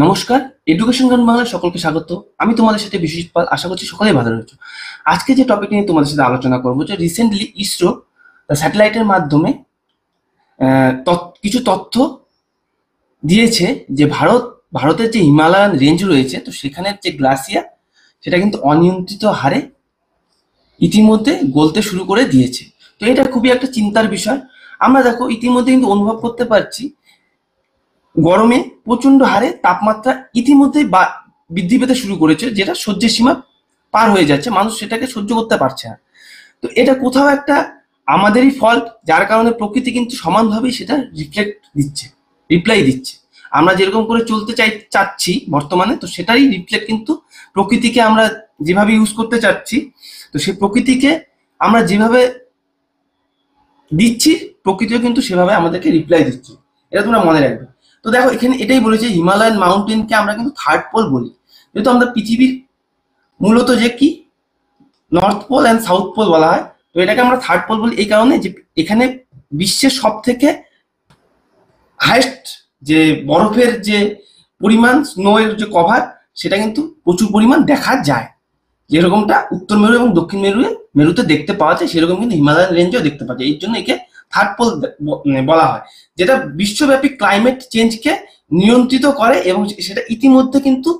নমস্কার, এডুকেশন গান বাংলায় সকলকে স্বাগত। আমি তোমাদের সাথে বিশ্বজিৎ পাল। আশা করছি সকলেই ভালো রয়েছে। আজকে যে টপিক নিয়ে তোমাদের সাথে আলোচনা করবো, যে রিসেন্টলি ইসরো স্যাটেলাইটের মাধ্যমে কিছু তথ্য দিয়েছে যে ভারতের যে হিমালয়ান রেঞ্জ রয়েছে, তো সেখানের যে গ্লাসিয়ার সেটা কিন্তু অনিয়ন্ত্রিত হারে ইতিমধ্যে গলতে শুরু করে দিয়েছে। তো এটা খুবই একটা চিন্তার বিষয়। আমরা দেখো ইতিমধ্যে কিন্তু অনুভব করতে পারছি গরমে প্রচন্ড হারে তাপমাত্রা ইতিমধ্যেই বৃদ্ধি পেতে শুরু করেছে, যেটা সহ্যের সীমা পার হয়ে যাচ্ছে, মানুষ সেটাকে সহ্য করতে পারছে না। তো এটা কোথাও একটা আমাদেরই ফল্ট, যার কারণে প্রকৃতি কিন্তু সমানভাবেই সেটা রিপ্লাই দিচ্ছে। আমরা যেরকম করে চলতে চাচ্ছি বর্তমানে, তো সেটারই রিফ্লেক্ট কিন্তু প্রকৃতিকে আমরা যেভাবে ইউজ করতে চাচ্ছি, তো সেই প্রকৃতিকে আমরা যেভাবে দিচ্ছি, প্রকৃতিও কিন্তু সেভাবে আমাদেরকে রিপ্লাই দিচ্ছে। এটা তোমরা মনে রাখবে। তো দেখো এখানে এটাই বলেছে, হিমালয়ান মাউন্টেনকে আমরা কিন্তু থার্ড পোল বলি, যেহেতু আমরা পৃথিবীর মূলত যে কি north pole and south pole বলা হয়। তো এটাকে আমরা থার্ড পোল বলি এই কারণে যে এখানে বিশ্বের সব থেকে হাইয়েস্ট যে বরফের যে পরিমাণ, স্নো এর যে কভার, সেটা কিন্তু প্রচুর পরিমাণ দেখা যায়। যেরকমটা উত্তর মেরু এবং দক্ষিণ মেরুতে দেখতে পাওয়া যায়, সেরকম কিন্তু হিমালয়ান রেঞ্জেও দেখতে পাওয়া যায়। এই জন্য একে থার্ড পোল বলা হয়, যেটা বিশ্বব্যাপী ক্লাইমেট চেঞ্জকে নিয়ন্ত্রিত করে, এবং সেটা ইতিমধ্যে কিন্তু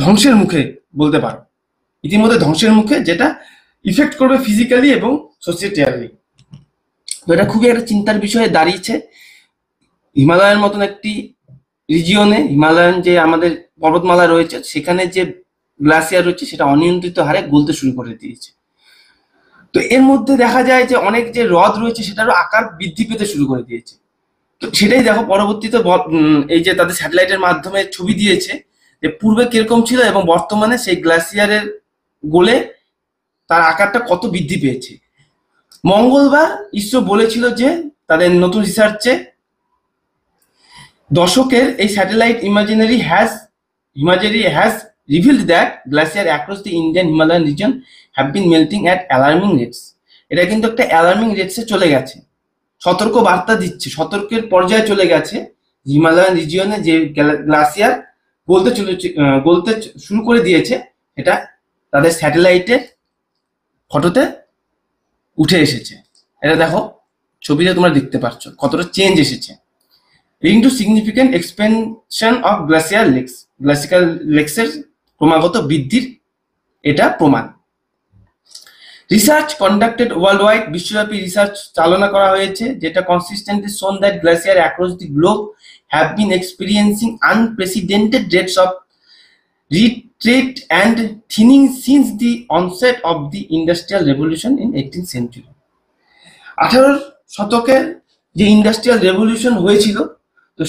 ধ্বংসের মুখে বলতে পারো, ইতিমধ্যে ধ্বংসের মুখে, যেটা ইফেক্ট করবে ফিজিক্যালি এবং সোসাইটিয়ালি। তো এটা খুবই একটা চিন্তার বিষয়ে দাঁড়িয়েছে। হিমালয়ের মতন একটি রিজিয়নে, হিমালয়ান যে আমাদের পর্বতমালা রয়েছে, সেখানে যে গ্লাসিয়ার রয়েছে সেটা অনিয়ন্ত্রিত হারে গলতে শুরু করে দিয়েছে। তো এর মধ্যে দেখা যায় যে অনেক যে হ্রদ রয়েছে সেটারও আকার বৃদ্ধি পেতে শুরু করে দিয়েছে। তো সেটাই দেখো পরবর্তীতে এই যে তাদের স্যাটেলাইটের মাধ্যমে ছবি দিয়েছে যে পূর্বে কিরকম ছিল এবং বর্তমানে সেই গ্লাসিয়ারের গলে তার আকারটা কত বৃদ্ধি পেয়েছে। মঙ্গলবার ইসরো বলেছিল যে তাদের নতুন রিসার্চে দশকের এই satellite ইমাজারি has revealed that glacier across the Indian Himalayan region have been melting at alarming rates. এটা কিন্তু একটা অ্যালার্মিং রেটসে চলে গেছে, সতর্ক বার্তা দিচ্ছে, সতর্কের পর্যায়ে চলে গেছে। হিমালয়ান রিজিয়নে যে গ্লাসিয়ার গলতে শুরু করে দিয়েছে, এটা তাদের স্যাটেলাইটের ফটোতে উঠে এসেছে। এটা দেখো ছবিতে তোমরা দেখতে পাচ্ছ কতটা চেঞ্জ এসেছে। Leading to significant expansion of glacial লেকসের ক্রমাগত বৃদ্ধির এটা প্রমাণ। রিসার্চ কন্ডাক্টেড ওয়ার্ল্ড ওয়াইড, বিশ্বব্যাপী রিসার্চ চালনা করা হয়েছে, যেটা consistently shown that glacier across the globe have been experiencing unprecedented rates of retreat and thinning since the onset of the industrial revolution in 18th century. 18 শতকের যে industrial revolution হয়েছিল, তো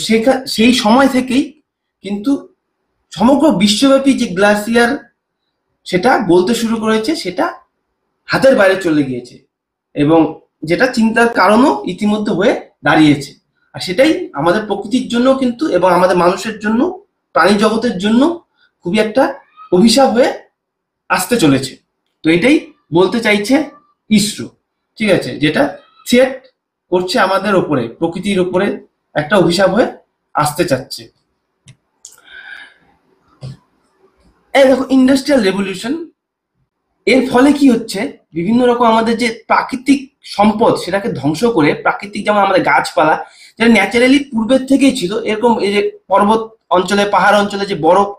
সেই সময় থেকেই কিন্তু সমগ্র বিশ্বব্যাপী যে গ্লাসিয়ার সেটা বলতে শুরু করেছে, সেটা হাতের বাইরে চলে গিয়েছে, এবং যেটা চিন্তার কারণও ইতিমধ্যে হয়ে দাঁড়িয়েছে। আর সেটাই আমাদের প্রকৃতির জন্য কিন্তু, এবং আমাদের মানুষের জন্য, প্রাণী জগতের জন্য খুবই একটা অভিশাপ হয়ে আসতে চলেছে। তো এটাই বলতে চাইছে ইসরো, ঠিক আছে, যেটা থ্রেট করছে আমাদের ওপরে, প্রকৃতির ওপরে একটা অভিশাপ হয়ে আসতে চাচ্ছে। এই দেখো ইন্ডাস্ট্রিয়াল রেভলিউশন, এর ফলে কি হচ্ছে, বিভিন্ন রকম আমাদের যে প্রাকৃতিক সম্পদ সেটাকে ধ্বংস করে, প্রাকৃতিক যেমন আমাদের গাছপালা যেটা ন্যাচারালি পূর্বের থেকেই ছিল, এরকম এই যে পর্বত অঞ্চলে, পাহাড় অঞ্চলে যে বরফ,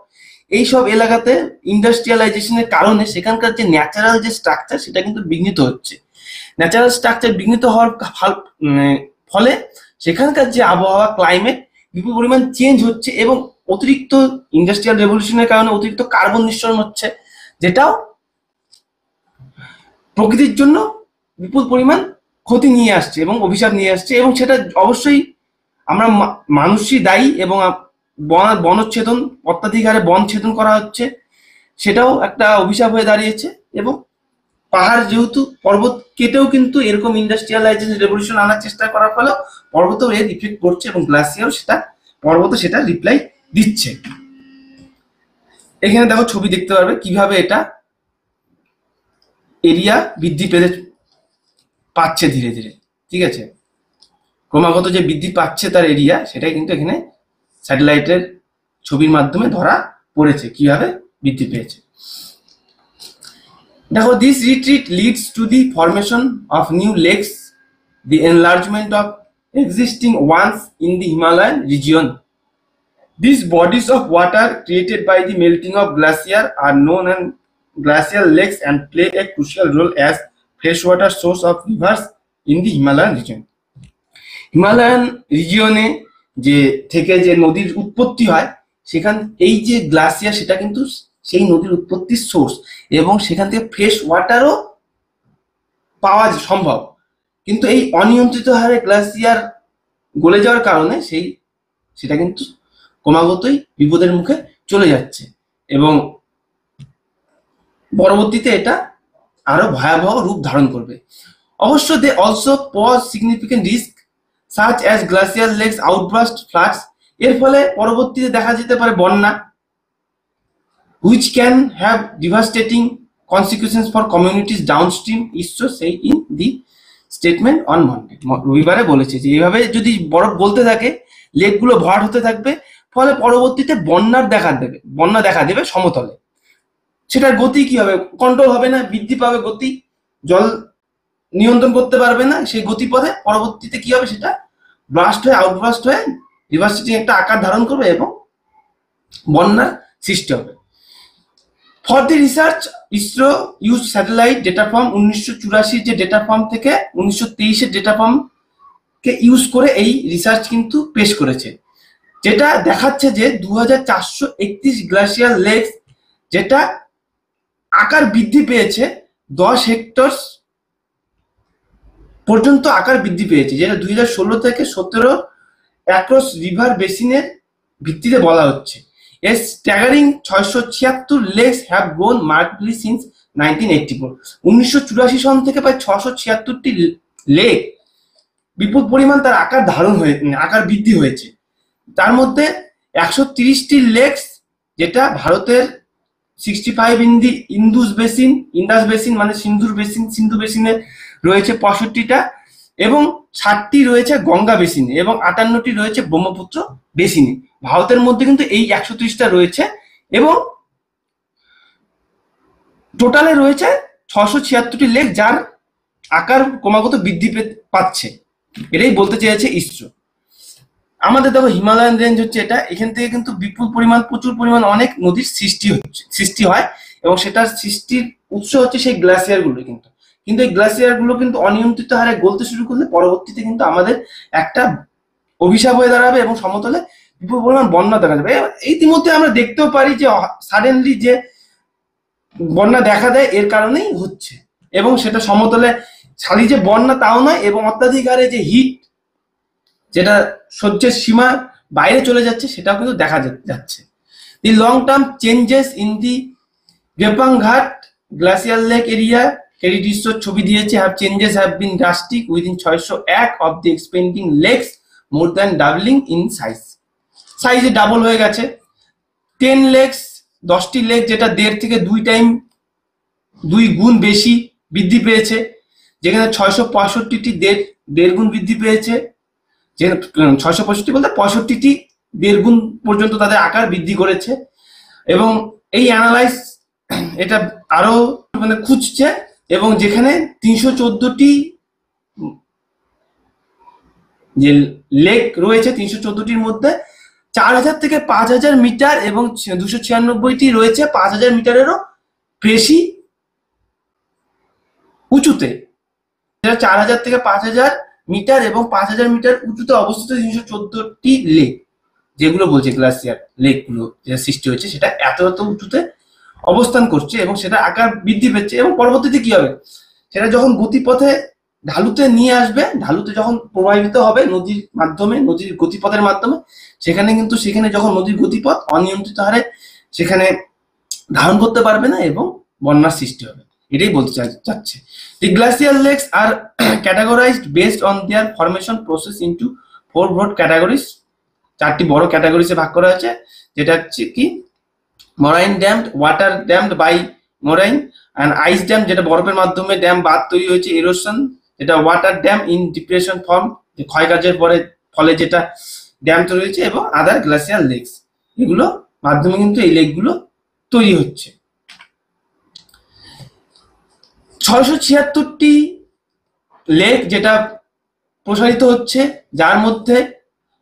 এইসব এলাকাতে ইন্ডাস্ট্রিয়ালাইজেশনের কারণে সেখানকার যে ন্যাচারাল যে স্ট্রাকচার সেটা কিন্তু বিঘ্নিত হচ্ছে। ন্যাচারাল স্ট্রাকচার বিঘ্নিত হওয়ার ফলে সেখানকার যে আবহাওয়া, ক্লাইমেট বিপুল পরিমাণ চেঞ্জ হচ্ছে, এবং অতিরিক্ত ইন্ডাস্ট্রিয়াল রেভলিউশনের কারণে অতিরিক্ত কার্বন নিঃসরণ হচ্ছে, যেটাও প্রকৃতির জন্য বিপুল পরিমাণ ক্ষতি নিয়ে আসছে এবং অভিশাপ নিয়ে আসছে। এবং সেটা অবশ্যই আমরা মানুষই দায়ী, এবং বনচ্ছেদন, অত্যাধিক হারে বন ছেদন করা হচ্ছে, সেটাও একটা অভিশাপ হয়ে দাঁড়িয়েছে। এবং পাহাড় যেহেতু, পর্বত কেটেও কিন্তু এরকম ইন্ডাস্ট্রিয়ালাইজেশন রেভলিউশন আনার চেষ্টা করার ফলেও পর্বতেও এর ইফেক্ট পড়ছে, এবং গ্লাসিয়ারও পর্বত সেটা রিপ্লাই দিচ্ছে। এখানে দেখো ছবি দেখতে পারবে কিভাবে এটা এরিয়া বৃদ্ধি পেতে পাচ্ছে ধীরে ধীরে, ঠিক আছে, ক্রমাগত যে বৃদ্ধি পাচ্ছে তার এরিয়া, সেটাই কিন্তু এখানে স্যাটেলাইটের ছবির মাধ্যমে ধরা পড়েছে কিভাবে বৃদ্ধি পেয়েছে। দেখো, this retreat leads to the formation of new lakes, the enlargement of existing ones in the Himalayan region. These bodies of water created by the melting of glacier are known as glacial lakes and play a crucial role as freshwater source of rivers in the Himalayan region. Himalayan রিজিয়নে যে থেকে যে নদীর উৎপত্তি হয়, সেখান এই যে গ্লাসিয়ার সেটা কিন্তু সেই নদীর উৎপত্তির সোর্স, এবং সেখান থেকে ফ্রেশ ওয়াটারও পাওয়া সম্ভব। কিন্তু এই অনিয়ন্ত্রিত হারে গ্লাসিয়ার গলে যাওয়ার কারণে সেটা কিন্তু ক্রমাগতই বিপদের মুখে চলে যাচ্ছে, এবং পরবর্তীতে এটা আরো ভয়াবহ রূপ ধারণ করবে। অবশ্য they also pose significant risk such as glacier lakes outburst floods, এর ফলে পরবর্তীতে দেখা যেতে পারে বন্যা, which can have devastating consequences for communities downstream, ISRO say in the statement on Monday। রবিবারে বলেছে যে এইভাবে যদি বরফ গলতে থাকে, লেকগুলো ভরাট হতে থাকবে, ফলে পরবর্তীতে বন্যা দেখা দেবে সমতলে। সেটার গতি কি হবে? কন্ট্রোল হবে না, বৃদ্ধি পাবে গতি, জল নিয়ন্ত্রণ করতে পারবে না সেই গতিপথে। পরবর্তীতে কি হবে? সেটা ব্লাস্ট হয়ে আউটবার্স্ট হয়ে ডিভাস্টেটিং একটা আকার ধারণ করবে এবং বন্যার সৃষ্টি হবে। For the research, ISRO use satellite data form 1984 যে ডেটা ফর্ম থেকে 1923 ডেটা ফর্ম কে ইউজ করে এই রিসার্চ কিন্তু পেশ করেছে, যেটা দেখাচ্ছে যে 2431 গ্লাসিয়ার লেকস, যেটা আকার বৃদ্ধি পেয়েছে 10 হেক্টর পর্যন্ত আকার বৃদ্ধি পেয়েছে, যেটা 2016 থেকে 17 অ্যাক্রস রিভার বেসিনের ভিত্তিতে বলা হচ্ছে। A staggering 676 lakes have grown markedly since 1984। 1984 সন থেকে প্রায় 676টি লেক বিপুল পরিমাণ তার আকার বৃদ্ধি হয়েছে। তার মধ্যে 130টি লেকস, যেটা ভারতের 65 ইন দি ইন্দাস বেসিন মানে সিন্ধু বেসিনে রয়েছে 65টা, এবং 60টি রয়েছে গঙ্গা বেসিনে, এবং 58টি রয়েছে ব্রহ্মপুত্র বেসিনে। ভারতের মধ্যে কিন্তু এই 130টা রয়েছে, এবং টোটালে রয়েছে 676টি লেক, যার আকার ক্রমাগত বৃদ্ধি পাচ্ছে। এটাই বলতে চেয়েছে ইসরো। আমাদের দেখো হিমালয়ান রেঞ্জ হচ্ছে এটা, এখান থেকে কিন্তু প্রচুর পরিমাণ অনেক নদীর সৃষ্টি হয়, এবং সেটার সৃষ্টির উৎস হচ্ছে সেই গ্লাসিয়ার গুলো। কিন্তু এই গ্লাসিয়ার গুলো কিন্তু অনিয়ন্ত্রিত হারে গলতে শুরু করলে পরবর্তীতে কিন্তু আমাদের একটা অভিশাপ হয়ে দাঁড়াবে, এবং সমতলে বিপুল পরিমাণ বন্যা দেখা যাবে। ইতিমধ্যে আমরা দেখতেও পারি যে সাডেনলি যে বন্যা দেখা দেয় এর কারণেই হচ্ছে, এবং সেটা সমতলে খালি যে বন্যা তাও নয়, এবং অত্যাধিক হারে যে হিট, যেটা সহ্যের সীমা বাইরে চলে যাচ্ছে, সেটাও কিন্তু দেখা যাচ্ছে। The long term changes in the Gepang Gath glacier lake area, দৃশ্যর ছবি দিয়েছে, changes have been drastic within 601 of the expanding lakes, more than doubling in সাইজে ডাবল হয়ে গেছে। 10 লেকস, 10টি লেক, যেটা 1.5 থেকে 2 গুণ বেশি বৃদ্ধি পেয়েছে, যেখানে 665টি 1.5 গুণ বৃদ্ধি পেয়েছে, যে 665 বলতে 65টি 1.5 গুণ পর্যন্ত তাদের আকার বৃদ্ধি করেছে। এবং এই অ্যানালাইজ এটা আরো খুঁজছে, এবং যেখানে 314টি যে লেক রয়েছে, 314টির মধ্যে 4000 থেকে 5000 মিটার, এবং 296টি রয়েছে 5000 মিটারেরও বেশি উঁচুতে। 4000 থেকে 5000 মিটার এবং 5000 মিটার উঁচুতে অবস্থিত 314টি লেক, যেগুলো বলছে গ্লাসিয়ার লেকগুলো যে সৃষ্টি হয়েছে, সেটা এত উঁচুতে অবস্থান করছে, এবং সেটা আকার বৃদ্ধি পেয়েছে। এবং পরবর্তীতে কি হবে? সেটা যখন গতিপথে ঢালুতে নিয়ে আসবে, ঢালুতে যখন প্রবাহিত হবে নদীর মাধ্যমে, নদীর গতিপথের মাধ্যমে, সেখানে যখন নদীর গতিপথ অনিয়ন্ত্রিত হারে সেখানে ধারণ করতে পারবে না, এবং বন্যার সৃষ্টি হবে। এটাই বলতে চাচ্ছে। The glacial lakes are categorized based on their formation process into 4 broad categories। 4টি বড় ক্যাটাগরিজে ভাগ করা হয়েছে, যেটা হচ্ছে কি moraine dammed, water dammed by moraine, and ice dam, যেটা বরফের মাধ্যমে ড্যাম বাঁধ তৈরি হয়েছে, এরোশন, যেটা water dam in depression form, ক্ষয়কার্যের ফলে যেটা ড্যাম তৈরি হয়েছে, এবং আদার গ্লাসিয়াল লেকস। এগুলো মাধ্যমে কিন্তু এই লেকগুলো তৈরি হচ্ছে। 676টি লেক যেটা প্রসারিত হচ্ছে, যার মধ্যে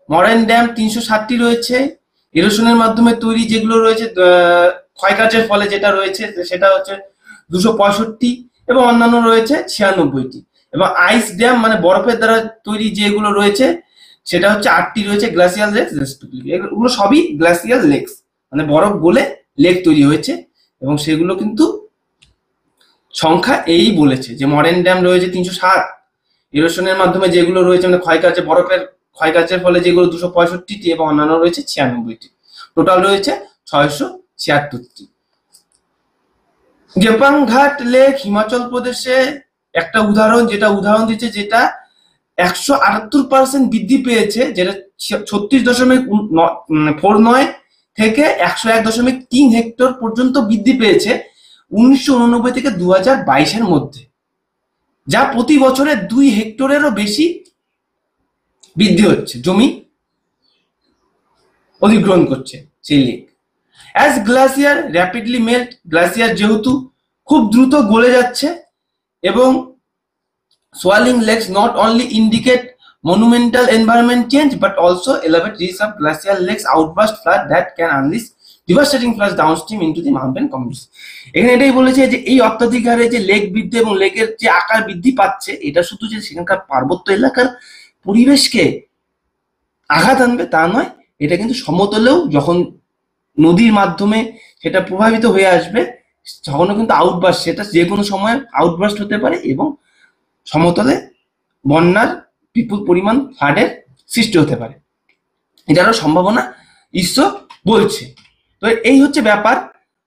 মরাইন ড্যাম 360টি রয়েছে, এরোশনের মাধ্যমে তৈরি যেগুলো রয়েছে ক্ষয়কার্যের ফলে যেটা রয়েছে সেটা হচ্ছে 265, এবং অন্যান্য রয়েছে 96টি, এবং আইস ড্যাম মানে বরফের দ্বারা তৈরি যেগুলো রয়েছে সেটা হচ্ছে 8টি রয়েছে গ্লাসিয়াল লেকস রেসপেক্টিভলি। এগুলো সবই গ্লাসিয়াল লেকস, মানে বরফ গলে লেক তৈরি হয়েছে, এবং সেগুলো কিন্তু সংখ্যা এই বলেছে যে মরেন ড্যাম রয়েছে 307, ইরোশনের মাধ্যমে যেগুলো রয়েছে মানে ক্ষয়কার্যে বরফের ক্ষয়কার্যের ফলে যেগুলো 265টি, এবং অন্যান্য রয়েছে 96টি, টোটাল রয়েছে 676টি। গেপাং ঘাট লেক হিমাচল প্রদেশে একটা উদাহরণ, যেটা উদাহরণ দিচ্ছে, যেটা 178% বৃদ্ধি পেয়েছে, যেটা 36.49 থেকে 101.3 হেক্টর পর্যন্ত বৃদ্ধি পেয়েছে 1989 থেকে 2022-এর মধ্যে, যা প্রতি বছরে 2 হেক্টরেরও বেশি বৃদ্ধি হচ্ছে, জমি অধিগ্রহণ করছে সেই lake. As glacier rapidly melt, glacier যেহেতু খুব দ্রুত গলে যাচ্ছে, এবং swelling lakes not only indicate monumental environment change but also elevate risks of glacial lakes outburst flood that can unleash devastating floods downstream into the mountain communities। এখানে এটাই বলেছে যে এই অত্যাধিক হারে যে লেক বৃদ্ধি এবং লেকের যে আকার বৃদ্ধি পাচ্ছে, এটা শুধু যে সেখানকার পার্বত্য এলাকার পরিবেশকে আঘাত আনবে তা নয়, এটা কিন্তু সমতলেও যখন নদীর মাধ্যমে সেটা প্রভাবিত হয়ে আসবে, তখনও কিন্তু আউটবাস্ট, সেটা যে কোনো সময় আউটবাস্ট হতে পারে, এবং সমতলে বন্যার বিপুল পরিমাণ ফ্লাডের সৃষ্টি হতে পারে, এটারও সম্ভাবনা ঈশ্বর বলছে। তো এই হচ্ছে ব্যাপার।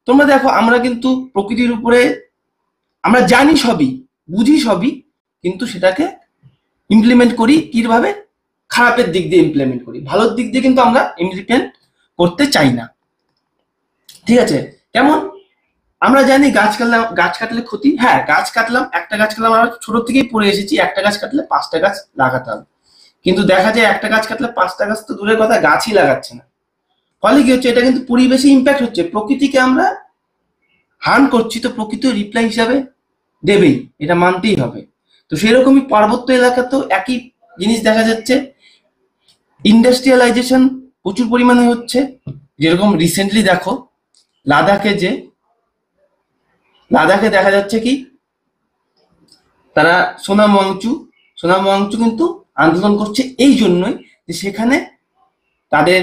তোমরা দেখো, আমরা কিন্তু প্রকৃতির উপরে আমরা জানি সবই, বুঝি সবই, কিন্তু সেটাকে ইমপ্লিমেন্ট করি কিভাবে? খারাপের দিক দিয়ে ইমপ্লিমেন্ট করি, ভালোর দিক দিয়ে কিন্তু আমরা ইমপ্লিমেন্ট করতে চাই না। ঠিক আছে? কেমন? আমরা জানি গাছ কাটলে ক্ষতি, হ্যাঁ গাছ কাটলাম, একটা গাছ কাটলাম, আমরা ছোট থেকেই পড়ে এসেছি একটা গাছ কাটলে 5টা গাছ লাগাতে হবে, কিন্তু দেখা যায় একটা গাছ কাটলে 5টা গাছ তো দূরের কথা, গাছই লাগাচ্ছে না। ফলে কি হচ্ছে? এটা কিন্তু পরিবেশে ইম্প্যাক্ট হচ্ছে, প্রকৃতিকে আমরা হার্ম করছি, তো প্রকৃতি রিপ্লাই হিসাবে দেবেই, এটা মানতেই হবে। তো সেরকমই পার্বত্য এলাকাতেও একই জিনিস দেখা যাচ্ছে, ইন্ডাস্ট্রিয়ালাইজেশন প্রচুর পরিমাণে হচ্ছে। যেরকম রিসেন্টলি দেখো লাদাখে দেখা যাচ্ছে কি তারা সোনাম ওয়াংচু কিন্তু আন্দোলন করছে এই জন্যই যে সেখানে তাদের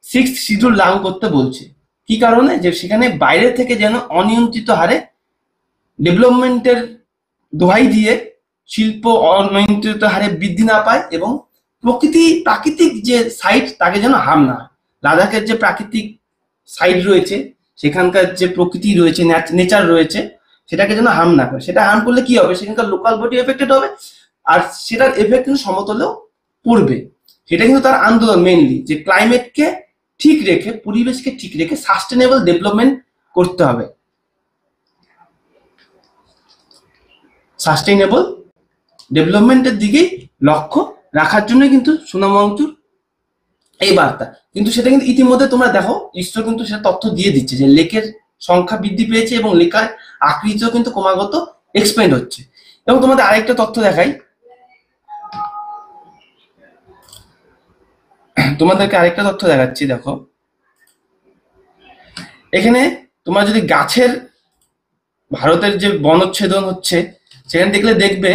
6th শিডিউল লাগু করতে বলছে। কি কারণে? যে সেখানে বাইরে থেকে যেন অনিয়ন্ত্রিত হারে ডেভেলপমেন্টের দোহাই দিয়ে শিল্প অনিয়ন্ত্রিত হারে বৃদ্ধি না পায়, এবং প্রাকৃতিক যে সাইট তাকে যেন হার্ম না হয়। লাদাখের যে প্রাকৃতিক সাইট রয়েছে, সেখানকার যে প্রকৃতি রয়েছে, নেচার রয়েছে, সেটাকে যেন হার্ম না করে। সেটা হার্ম করলে কি হবে? সেখানকার লোকাল বডি এফেক্টেড হবে, আর সেটার এফেক্ট কিন্তু সমতলেও পড়বে। সেটা কিন্তু তার আন্দোলন মেইনলি, যে ক্লাইমেটকে ঠিক রেখে, পরিবেশকে ঠিক রেখে সাস্টেনেবল ডেভেলপমেন্ট করতে হবে। সাস্টেইনেবল ডেভেলপমেন্টের দিকেই লক্ষ্য রাখার জন্য কিন্তু সোনাম ওয়াংচুর এই বার্তা। কিন্তু সেটা কিন্তু ইতিমধ্যে তোমরা দেখো, ঈশ্বর কিন্তু সেটা তথ্য দিয়ে দিচ্ছে যে লেকের সংখ্যা বৃদ্ধি পেয়েছে, এবং লেকের আকৃতিও কিন্তু ক্রমাগত এক্সপেন্ড হচ্ছে। এবং তোমাদের আরেকটা তথ্য দেখাই, তোমাদেরকে আরেকটা তথ্য দেখাচ্ছি। দেখো এখানে তোমরা যদি গাছের, ভারতের যে বনচ্ছেদন হচ্ছে, সেখানে দেখবে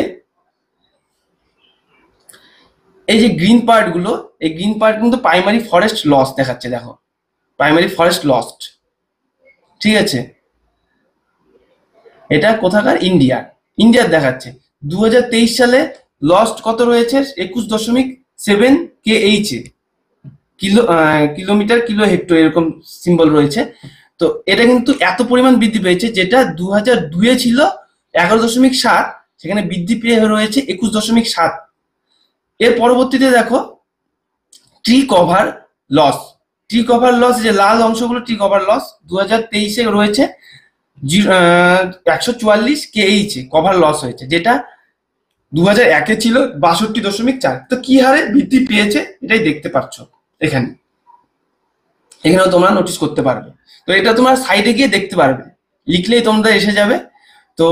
এই যে গ্রিন পার্ট গুলো, এই গ্রিন পার্ট কিন্তু প্রাইমারি ফরেস্ট লস দেখাচ্ছে। দেখো প্রাইমারি ফরেস্ট লস্ট, ঠিক আছে? এটা কোথাকার? ইন্ডিয়ার দেখাচ্ছে। 2023 সালে লস্ট কত রয়েছে? 21.7 KH কিলোমিটার কিলো হেক্টর, এরকম সিম্বল রয়েছে। তো এটা কিন্তু এত পরিমাণ বৃদ্ধি পেয়েছে, যেটা 2002-এ ছিল 11.7, সেখানে বৃদ্ধি পেয়ে রয়েছে 21.7। এর পরবর্তীতে দেখো ট্রি কভার লস, যে লাল অংশগুলো ট্রি কভার লস 2023-এ রয়েছে 144 KH কভার লস হয়েছে, যেটা 2001-এ ছিল 62.4। তো কি হারে বৃদ্ধি পেয়েছে এটাই দেখতে পাচ্ছ এখানে। এখানেও তোমরা নোটিস করতে পারবে। তো এটা তোমরা সাইডে গিয়ে দেখতে পারবে, লিখলেই তোমরা এসে যাবে। তো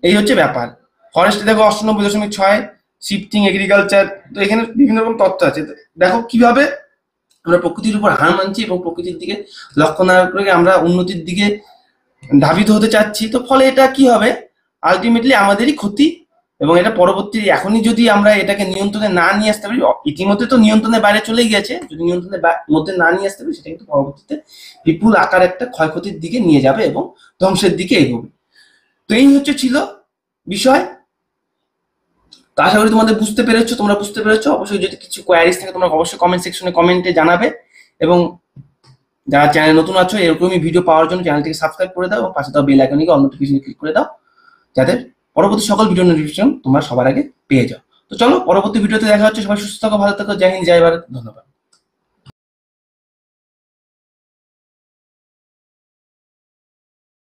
এই হচ্ছে ব্যাপার। ফরেস্টে দেখো 98.6 শিফটিং এগ্রিকালচার। তো এখানে বিভিন্ন রকম তথ্য আছে। তো দেখো কিভাবে আমরা প্রকৃতির উপর হার মানছি এবং প্রকৃতির দিকে লক্ষ্য না করে আমরা উন্নতির দিকে ধাবিত হতে চাচ্ছি। তো ফলে এটা কি হবে, আলটিমেটলি আমাদেরই ক্ষতি। এবং এটা পরবর্তী এখনই যদি আমরা এটাকে নিয়ন্ত্রণে না নিয়ে আসতে পারি, ইতিমধ্যে তো নিয়ন্ত্রণের বাইরে চলে গেছে, যদি নিয়ন্ত্রণের মধ্যে না নিয়ে আসতে পারি সেটা কিন্তু পরবর্তীতে বিপুল আকার একটা ক্ষয়ক্ষতির দিকে নিয়ে যাবে এবং ধ্বংসের দিকে এগোবে। তো এই হচ্ছে ছিল বিষয়। তো আশা করি তোমাদের বুঝতে পেরেছো, তোমরা বুঝতে পেরেছো। অবশ্যই যদি কিছু কোয়ারিজ থাকে তোমরা অবশ্যই কমেন্ট সেকশনে কমেন্টে জানাবে। এবং যারা চ্যানেল নতুন আছো এরকমই ভিডিও পাওয়ার জন্য চ্যানেলটিকে সাবস্ক্রাইব করে দাও এবং পাশে দাও বেল আইকনে অল নোটিফিকেশন ক্লিক করে দাও, যাতে পরবর্তী সকল ভিডিও নোটিফিকেশন তোমরা সবার আগে পেয়ে যাও। তো চলো পরবর্তী ভিডিওতে দেখা হচ্ছে। সবাই সুস্থ থাকো, ভালো থাকো। জয় হিন্দ, জয় ভারত, ধন্যবাদ।